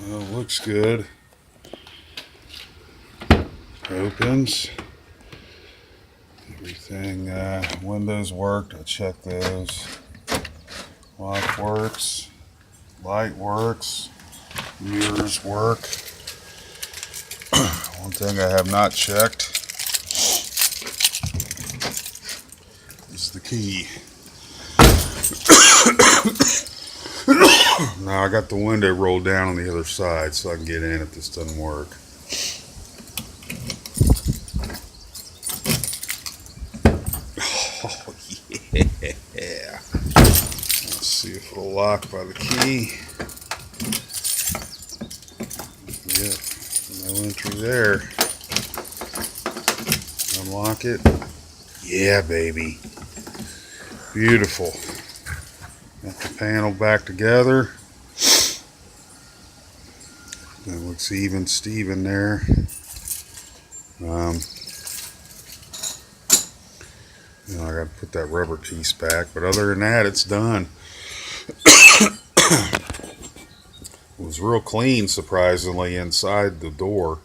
Well, looks good. Opens. Everything, windows worked. I checked those. Lock works. Light works. Mirrors work. One thing I have not checked is the key. Now I got the window rolled down on the other side so I can get in if this doesn't work. Oh yeah. Let's see if it'll lock by the key. Yep, no entry there. Unlock it. Yeah, baby. Beautiful. Got the panel back together. That looks even Steven there. I got to put that rubber piece back, but other than that, it's done. It was real clean, surprisingly, inside the door.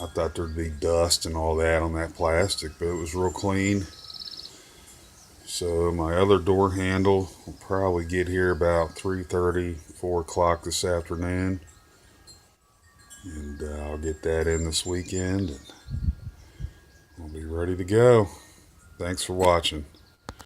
I thought there'd be dust and all that on that plastic, but it was real clean. So my other door handle will probably get here about 3:30, 4 o'clock this afternoon. And I'll get that in this weekend and I'll be ready to go. Thanks for watching.